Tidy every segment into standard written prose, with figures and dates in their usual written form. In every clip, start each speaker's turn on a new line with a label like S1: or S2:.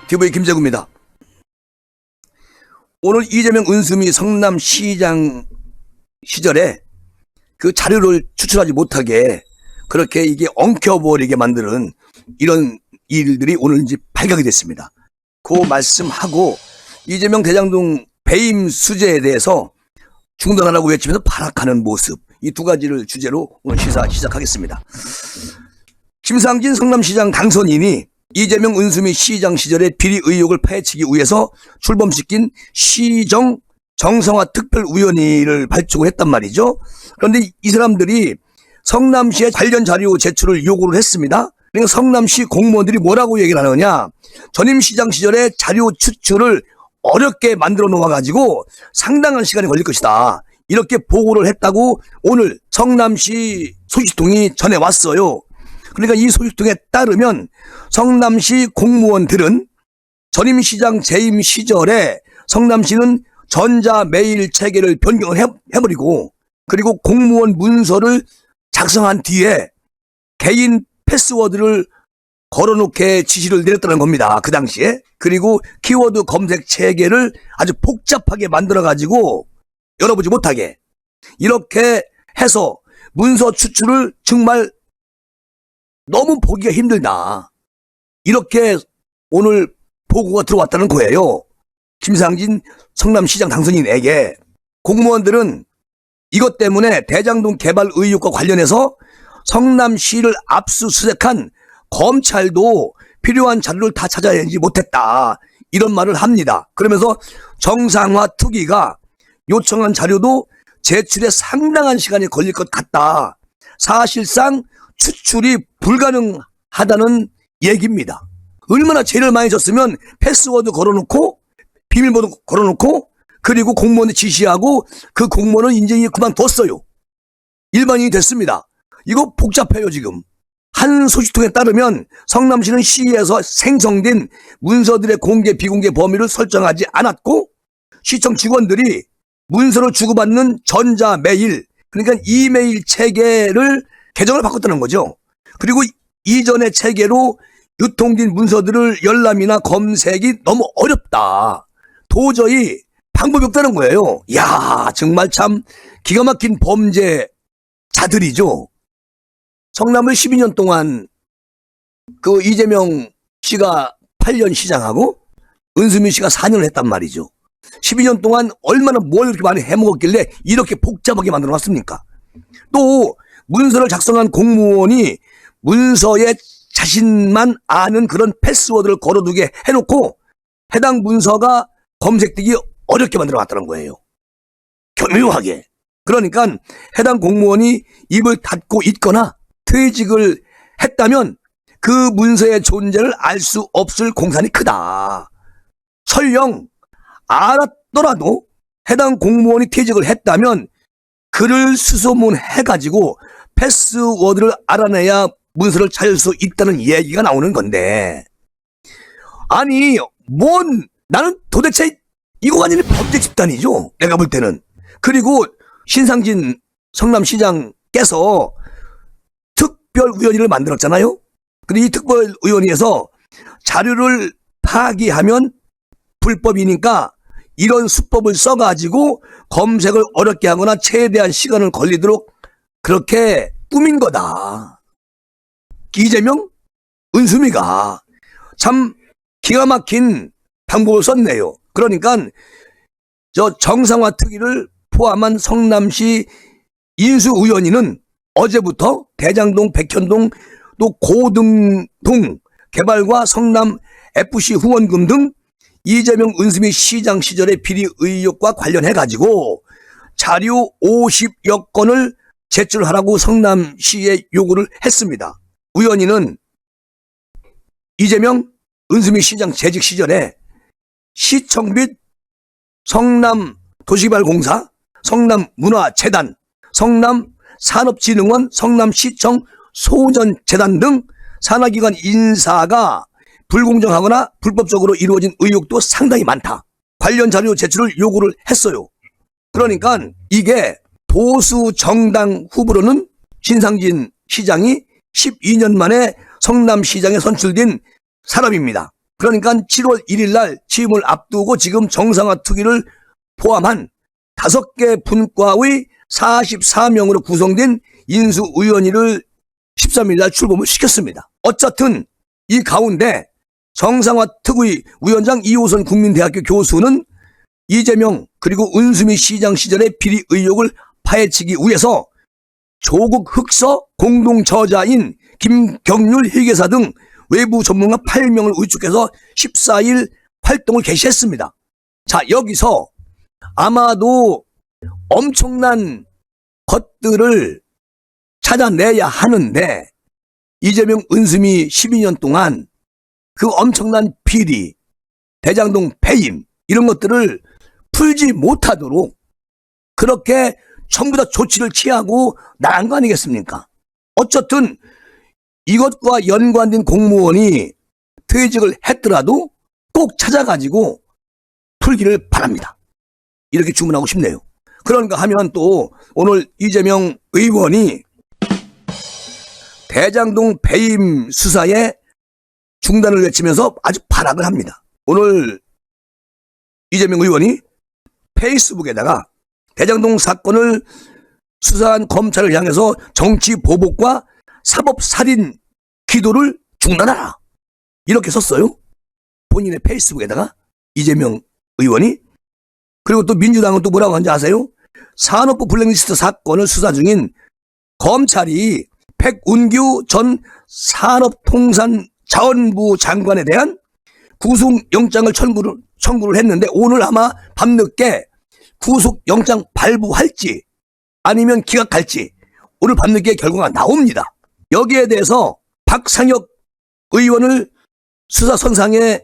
S1: TV 김재구입니다. 오늘 이재명 은수미 성남시장 시절에 그 자료를 추출하지 못하게 그렇게 이게 엉켜버리게 만드는 이런 일들이 오늘 이제 발각이 됐습니다. 그 말씀하고 이재명 대장동 배임 수재에 대해서 중단하라고 외치면서 발악하는 모습, 이 두 가지를 주제로 오늘 시작하겠습니다. 심상진 성남시장 당선인이 이재명 은수미 시장 시절의 비리 의혹을 파헤치기 위해서 출범시킨 시정 정상화 특별위원회를 발족을 했단 말이죠. 그런데 이 사람들이 성남시에 관련 자료 제출을 요구를 했습니다. 그러니까 성남시 공무원들이 뭐라고 얘기를 하느냐, 전임 시장 시절에 자료 추출을 어렵게 만들어 놓아가지고 상당한 시간이 걸릴 것이다, 이렇게 보고를 했다고 오늘 성남시 소식통이 전해왔어요. 그러니까 이 소식통에 따르면 성남시 공무원들은 전임 시장 재임 시절에 성남시는 전자메일 체계를 변경을 해버리고, 그리고 공무원 문서를 작성한 뒤에 개인 패스워드를 걸어놓게 지시를 내렸다는 겁니다, 그 당시에. 그리고 키워드 검색 체계를 아주 복잡하게 만들어가지고 열어보지 못하게, 이렇게 해서 문서 추출을 정말 너무 보기가 힘들다, 이렇게 오늘 보고가 들어왔다는 거예요. 심상진 성남시장 당선인에게. 공무원들은 이것 때문에 대장동 개발 의혹과 관련해서 성남시를 압수수색한 검찰도 필요한 자료를 다 찾아내지 못했다, 이런 말을 합니다. 그러면서 정상화 특위가 요청한 자료도 제출에 상당한 시간이 걸릴 것 같다, 사실상 추출이 불가능하다는 얘기입니다. 얼마나 죄를 많이 졌으면 패스워드 걸어놓고 비밀번호 걸어놓고 그리고 공무원을 지시하고 그 공무원은 인정이 그만뒀어요. 일반인이 됐습니다. 이거 복잡해요. 지금 한 소식통에 따르면 성남시는 시에서 생성된 문서들의 공개 비공개 범위를 설정하지 않았고, 시청 직원들이 문서를 주고받는 전자메일, 그러니까 이메일 체계를 개정을 바꿨다는 거죠. 그리고 이전의 체계로 유통된 문서들을 열람이나 검색이 너무 어렵다, 도저히 방법이 없다는 거예요. 야, 정말 참 기가 막힌 범죄자들이죠. 성남을 12년 동안 그 이재명 씨가 8년 시장하고 은수미 씨가 4년을 했단 말이죠. 12년 동안 얼마나 뭘 그렇게 많이 해먹었길래 이렇게 복잡하게 만들어놨습니까? 또 문서를 작성한 공무원이 문서에 자신만 아는 그런 패스워드를 걸어두게 해놓고 해당 문서가 검색되기 어렵게 만들어놨다는 거예요. 교묘하게. 그러니까 해당 공무원이 입을 닫고 있거나 퇴직을 했다면 그 문서의 존재를 알 수 없을 공산이 크다. 설령 알았더라도 해당 공무원이 퇴직을 했다면 글을 수소문해가지고 패스워드를 알아내야 문서를 찾을 수 있다는 얘기가 나오는 건데, 아니 나는 도대체 이거 완전히 범죄 집단이죠, 내가 볼 때는. 그리고 신상진 성남시장께서 특별위원회를 만들었잖아요. 근데 이 특별위원회에서 자료를 파기하면 불법이니까 이런 수법을 써가지고 검색을 어렵게 하거나 최대한 시간을 걸리도록 그렇게 꾸민 거다. 이재명 은수미가 참 기가 막힌 방법을 썼네요. 그러니까 저 정상화 특위를 포함한 성남시 인수위원회는 어제부터 대장동, 백현동, 또 고등동 개발과 성남 FC 후원금 등 이재명 은수미 시장 시절의 비리 의혹과 관련해가지고 자료 50여 건을 제출하라고 성남시에 요구를 했습니다. 위원회는 이재명 은수미 시장 재직 시절에 시청 및 성남도시개발공사, 성남문화재단, 성남산업진흥원, 성남시청 소전재단 등 산하기관 인사가 불공정하거나 불법적으로 이루어진 의혹도 상당히 많다, 관련 자료 제출을 요구를 했어요. 그러니까 이게 보수 정당 후보로는 신상진 시장이 12년 만에 성남시장에 선출된 사람입니다. 그러니까 7월 1일 날 취임을 앞두고 지금 정상화 특위를 포함한 5개 분과의 44명으로 구성된 인수위원회를 13일 날 출범을 시켰습니다. 어쨌든 이 가운데 정상화 특위 위원장 이호선 국민대학교 교수는 이재명 그리고 은수미 시장 시절의 비리 의혹을 파헤치기 위해서 조국 흑서 공동 저자인 김경률 회계사 등 외부 전문가 8명을 의축해서 14일 활동을 개시했습니다. 자, 여기서 아마도 엄청난 것들을 찾아내야 하는데 이재명 은수미 12년 동안 그 엄청난 비리, 대장동 배임 이런 것들을 풀지 못하도록 그렇게 전부 다 조치를 취하고 나간 거 아니겠습니까? 어쨌든 이것과 연관된 공무원이 퇴직을 했더라도 꼭 찾아가지고 풀기를 바랍니다. 이렇게 주문하고 싶네요. 그런가 하면 또 오늘 이재명 의원이 대장동 배임 수사에 중단을 외치면서 아주 발악을 합니다. 오늘 이재명 의원이 페이스북에다가 대장동 사건을 수사한 검찰을 향해서 정치 보복과 사법살인 기도를 중단하라 이렇게 썼어요. 본인의 페이스북에다가 이재명 의원이. 그리고 또 민주당은 또 뭐라고 하는지 아세요? 산업부 블랙리스트 사건을 수사 중인 검찰이 백운규 전 산업통상자원부 장관에 대한 구속영장을 청구를 했는데 오늘 아마 밤늦게 구속영장 발부할지 아니면 기각할지 오늘 밤늦게 결과가 나옵니다. 여기에 대해서 박상혁 의원을 수사선상에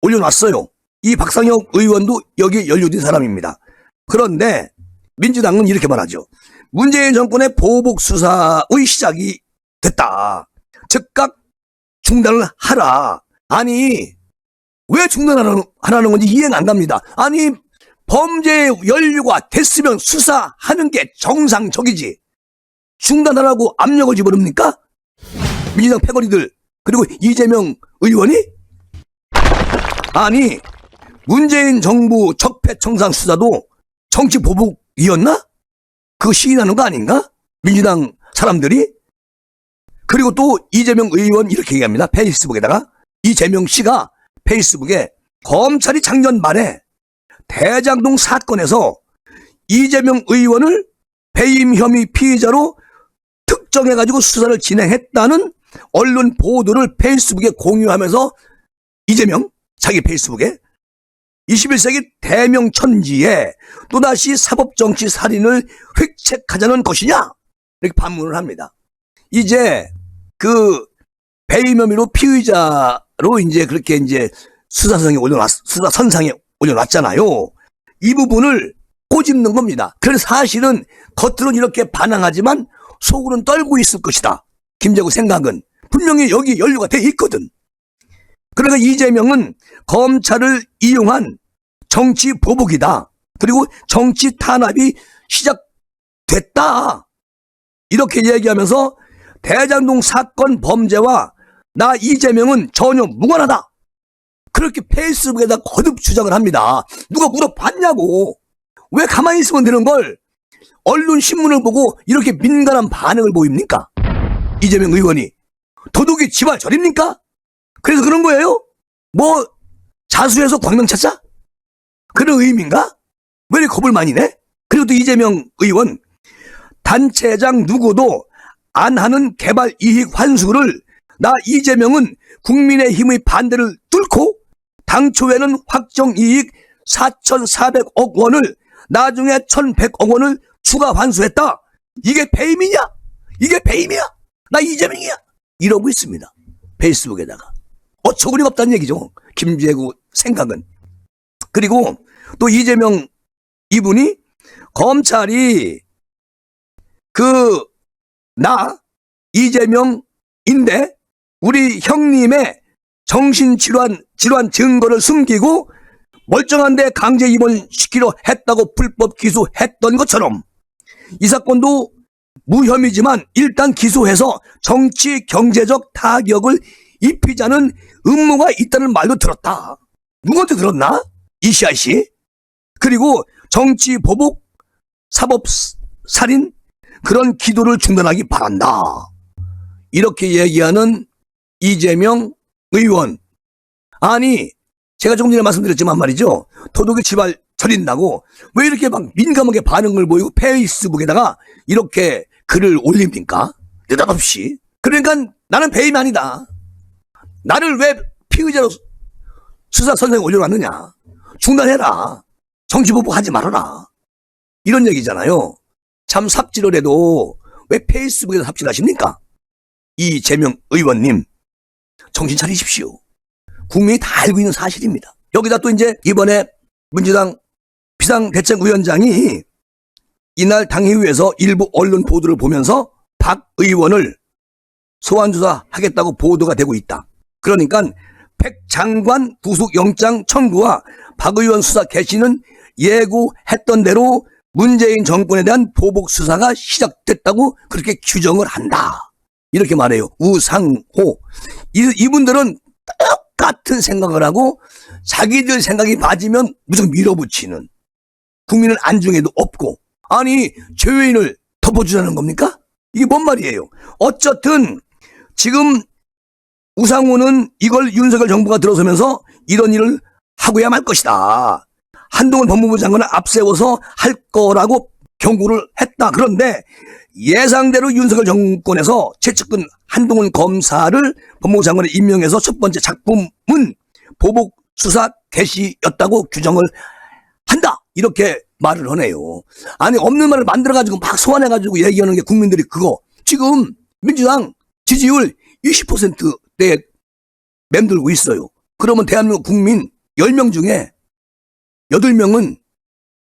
S1: 올려놨어요. 이 박상혁 의원도 여기에 연루된 사람입니다. 그런데 민주당은 이렇게 말하죠. 문재인 정권의 보복 수사의 시작이 됐다. 즉각 중단을 하라. 아니 왜 중단하라는 건지 이해가 안 갑니다. 아니 범죄 연루가 됐으면 수사하는 게 정상적이지. 중단하라고 압력을 집어넣습니까? 민주당 패거리들 그리고 이재명 의원이? 아니 문재인 정부 적폐청산 수사도 정치 보복이었나? 그거 시인하는 거 아닌가? 민주당 사람들이? 그리고 또 이재명 의원 이렇게 얘기합니다. 페이스북에다가 이재명 씨가 페이스북에 검찰이 작년 말에 대장동 사건에서 이재명 의원을 배임 혐의 피의자로 특정해가지고 수사를 진행했다는 언론 보도를 페이스북에 공유하면서 이재명 자기 페이스북에 21세기 대명천지에 또다시 사법정치 살인을 획책하자는 것이냐 이렇게 반문을 합니다. 이제 그 배임 혐의로 피의자로 이제 그렇게 이제 수사선상에 올려놨잖아요. 이 부분을 꼬집는 겁니다. 그래서 사실은 겉으로는 이렇게 반항하지만 속으로는 떨고 있을 것이다. 김재구 생각은 분명히 여기 연루가 돼 있거든. 그러니까 이재명은 검찰을 이용한 정치 보복이다. 그리고 정치 탄압이 시작됐다. 이렇게 얘기하면서 대장동 사건 범죄와 나 이재명은 전혀 무관하다. 그렇게 페이스북에다 거듭 주장을 합니다. 누가 물어봤냐고. 왜 가만히 있으면 되는 걸 언론 신문을 보고 이렇게 민감한 반응을 보입니까? 이재명 의원이 도둑이 지발 저립니까? 그래서 그런 거예요? 뭐 자수해서 광명 찾자? 그런 의미인가? 왜 이렇게 겁을 많이 내? 그리고 또 이재명 의원 단체장 누구도 안 하는 개발 이익 환수를 나 이재명은 국민의힘의 반대를 뚫고 당초에는 확정 이익 4,400억 원을 나중에 1,100억 원을 추가 환수했다. 이게 배임이냐? 이게 배임이야? 나 이재명이야? 이러고 있습니다. 페이스북에다가. 어처구니가 없다는 얘기죠. 김재구 생각은. 그리고 또 이재명 이분이 검찰이 나 이재명인데 우리 형님의 정신질환 증거를 숨기고 멀쩡한데 강제 입원시키려 했다고 불법 기소했던 것처럼 이 사건도 무혐의지만 일단 기소해서 정치 경제적 타격을 이 피자는 음모가 있다는 말도 들었다. 누구한테 들었나? 이시아 씨. 그리고 정치 보복, 사법 살인 그런 기도를 중단하기 바란다. 이렇게 얘기하는 이재명 의원. 아니 제가 조금 전에 말씀드렸지만 말이죠. 도덕의 지발 저린다고 왜 이렇게 막 민감하게 반응을 보이고 페이스북에다가 이렇게 글을 올립니까? 느닷없이. 그러니까 나는 배임이 아니다. 나를 왜 피의자로 수사선상에 올려놨느냐. 중단해라. 정치보복 하지 말아라. 이런 얘기잖아요. 참 삽질을 해도 왜 페이스북에서 삽질하십니까? 이재명 의원님 정신 차리십시오. 국민이 다 알고 있는 사실입니다. 여기다 또 이제 이번에 민주당 비상대책위원장이 이날 당회의에서 일부 언론 보도를 보면서 박 의원을 소환조사하겠다고 보도가 되고 있다. 그러니까 백 장관 구속영장 청구와 박 의원 수사 개시는 예고했던 대로 문재인 정권에 대한 보복 수사가 시작됐다고 그렇게 규정을 한다. 이렇게 말해요. 우상호. 이분들은 똑같은 생각을 하고 자기들 생각이 맞으면 무조건 밀어붙이는, 국민을 안중에도 없고, 아니 죄인을 덮어주자는 겁니까? 이게 뭔 말이에요? 어쨌든 지금 우상호는 이걸 윤석열 정부가 들어서면서 이런 일을 하고야 말 것이다. 한동훈 법무부 장관을 앞세워서 할 거라고 경고를 했다. 그런데 예상대로 윤석열 정권에서 최측근 한동훈 검사를 법무부 장관에 임명해서 첫 번째 작품은 보복 수사 개시였다고 규정을 한다. 이렇게 말을 하네요. 아니 없는 말을 만들어가지고 막 소환해가지고 얘기하는 게 국민들이 그거. 지금 민주당 지지율 20%대에 맴돌고 있어요. 그러면 대한민국 국민 10명 중에 8명은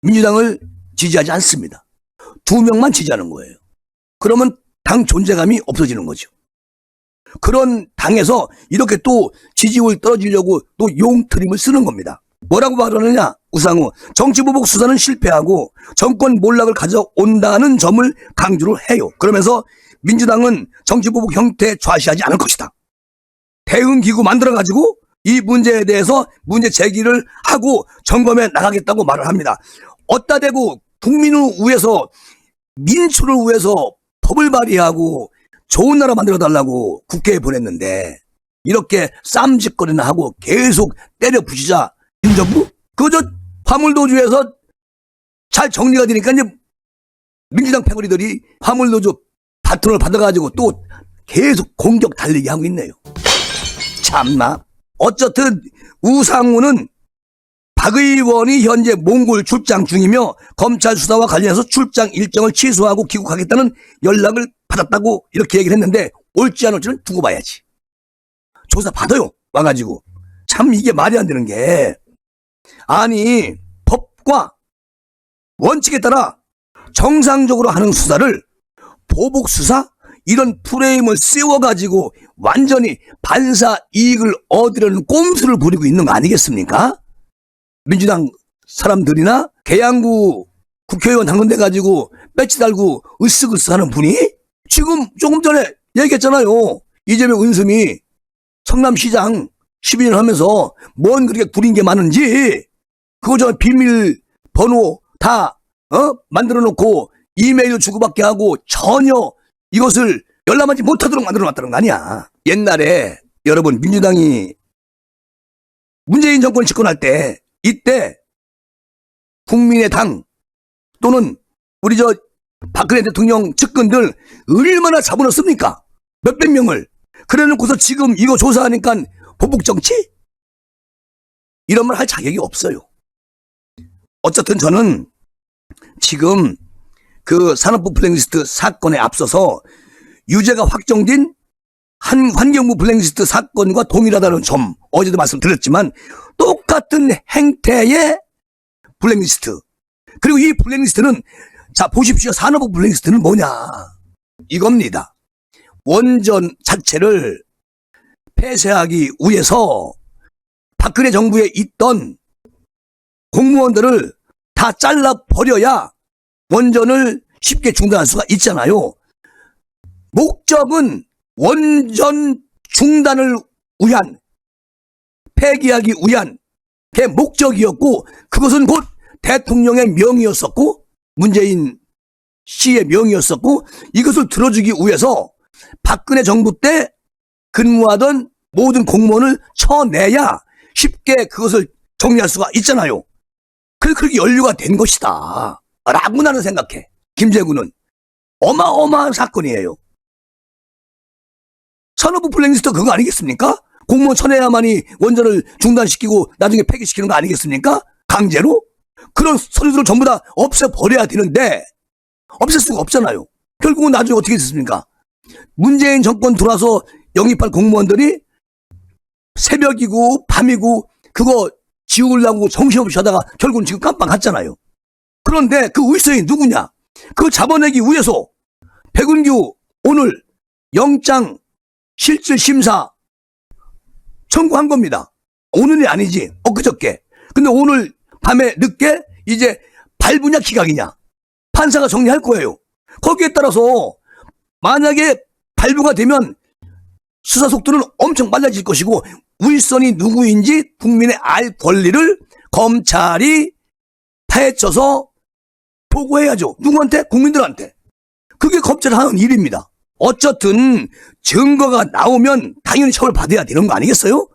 S1: 민주당을 지지하지 않습니다. 2명만 지지하는 거예요. 그러면 당 존재감이 없어지는 거죠. 그런 당에서 이렇게 또 지지율 떨어지려고 또 용트림을 쓰는 겁니다. 뭐라고 말하느냐? 우상호. 정치보복 수사는 실패하고 정권 몰락을 가져온다는 점을 강조를 해요. 그러면서 민주당은 정치보복 형태에 좌시하지 않을 것이다. 대응기구 만들어가지고 이 문제에 대해서 문제 제기를 하고 점검해 나가겠다고 말을 합니다. 어따 대고 국민을 위해서, 민초를 위해서 법을 발의하고 좋은 나라 만들어달라고 국회에 보냈는데 이렇게 쌈짓거리나 하고 계속 때려 부시자 윤정부? 그저 화물도주에서 잘 정리가 되니까 이제 민주당 패거리들이 화물도주 바톤을 받아가지고 또 계속 공격 달리기 하고 있네요. 참나. 어쨌든 우상호는 박 의원이 현재 몽골 출장 중이며 검찰 수사와 관련해서 출장 일정을 취소하고 귀국하겠다는 연락을 받았다고 이렇게 얘기를 했는데 올지 안 올지는 두고 봐야지. 조사 받아요. 와가지고. 참 이게 말이 안 되는 게, 아니 법과 원칙에 따라 정상적으로 하는 수사를 보복 수사? 이런 프레임을 씌워가지고 완전히 반사 이익을 얻으려는 꼼수를 부리고 있는 거 아니겠습니까? 민주당 사람들이나 계양구 국회의원 당선돼가지고 배지 달고 으쓱으쓱 하는 분이 지금 조금 전에 얘기했잖아요. 이재명 은수미 성남시장 12년 하면서 뭔 그렇게 구린 게 많은지 그거 저 비밀 번호 다 만들어 놓고 이메일 주고받게 하고 전혀 이것을 열람하지 못하도록 만들어 놨다는 거 아니야. 옛날에 여러분 민주당이 문재인 정권 집권할 때 이때 국민의당 또는 우리 저 박근혜 대통령 측근들 얼마나 잡아넣습니까? 몇백 명을. 그래놓고서 지금 이거 조사하니까 보복정치? 이런 말 할 자격이 없어요. 어쨌든 저는 지금 그 산업부 블랙리스트 사건에 앞서서 유죄가 확정된 환경부 블랙리스트 사건과 동일하다는 점 어제도 말씀드렸지만 똑같은 행태의 블랙리스트. 그리고 이 블랙리스트는 자 보십시오. 산업부 블랙리스트는 뭐냐 이겁니다. 원전 자체를 폐쇄하기 위해서 박근혜 정부에 있던 공무원들을 다 잘라버려야 원전을 쉽게 중단할 수가 있잖아요. 목적은 원전 중단을 우한, 폐기하기 위한 게 목적이었고, 그것은 곧 대통령의 명이었었고, 문재인 씨의 명이었었고, 이것을 들어주기 위해서 박근혜 정부 때 근무하던 모든 공무원을 쳐내야 쉽게 그것을 정리할 수가 있잖아요. 그렇게 연루가 된 것이다 라고 나는 생각해. 김재구는 어마어마한 사건이에요. 산업부 블랙리스트 그거 아니겠습니까? 공무원 쳐내야만이 원전을 중단시키고 나중에 폐기시키는 거 아니겠습니까? 강제로? 그런 서류들을 전부 다 없애버려야 되는데 없앨 수가 없잖아요. 결국은 나중에 어떻게 됐습니까? 문재인 정권 들어와서 영입할 공무원들이 새벽이고 밤이고 그거 지우려고 정신없이 하다가 결국은 지금 깜빡 갔잖아요. 그런데 그 윗선이 누구냐? 그걸 잡아내기 위해서 백운규 오늘 영장 실질심사 청구한 겁니다. 오늘이 아니지, 엊그저께. 근데 오늘 밤에 늦게 이제 발부냐 기각이냐 판사가 정리할 거예요. 거기에 따라서 만약에 발부가 되면 수사 속도는 엄청 빨라질 것이고 윗선이 누구인지 국민의 알 권리를 검찰이 파헤쳐서 보고해야죠. 누구한테? 국민들한테. 그게 검찰이 하는 일입니다. 어쨌든 증거가 나오면 당연히 처벌받아야 되는 거 아니겠어요?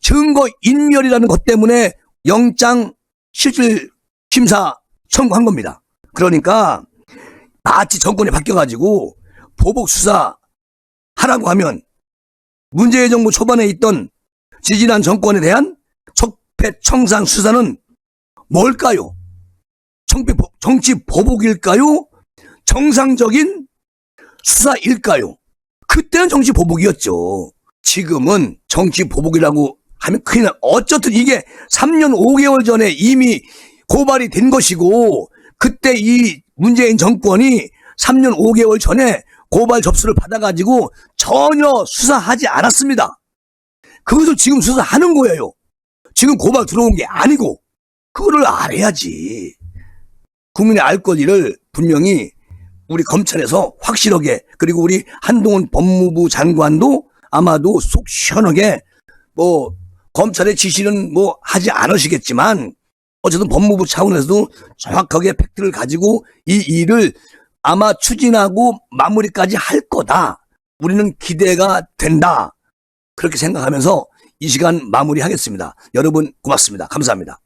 S1: 증거 인멸이라는 것 때문에 영장 실질심사 청구한 겁니다. 그러니까 마치 정권이 바뀌어가지고 보복수사 하라고 하면 문재인 정부 초반에 있던 지지난 정권에 대한 적폐청산 수사는 뭘까요? 정치 보복일까요? 정상적인 수사일까요? 그때는 정치 보복이었죠. 지금은 정치 보복이라고 하면 큰일 나. 어쨌든 이게 3년 5개월 전에 이미 고발이 된 것이고 그때 이 문재인 정권이 3년 5개월 전에 고발 접수를 받아가지고 전혀 수사하지 않았습니다. 그것을 지금 수사하는 거예요. 지금 고발 들어온 게 아니고 그거를 알아야지. 국민의 알 권리를 분명히 우리 검찰에서 확실하게, 그리고 우리 한동훈 법무부 장관도 아마도 속 시원하게 뭐 검찰의 지시는 뭐 하지 않으시겠지만 어쨌든 법무부 차원에서도 정확하게 팩트를 가지고 이 일을 아마 추진하고 마무리까지 할 거다. 우리는 기대가 된다. 그렇게 생각하면서 이 시간 마무리하겠습니다. 여러분 고맙습니다. 감사합니다.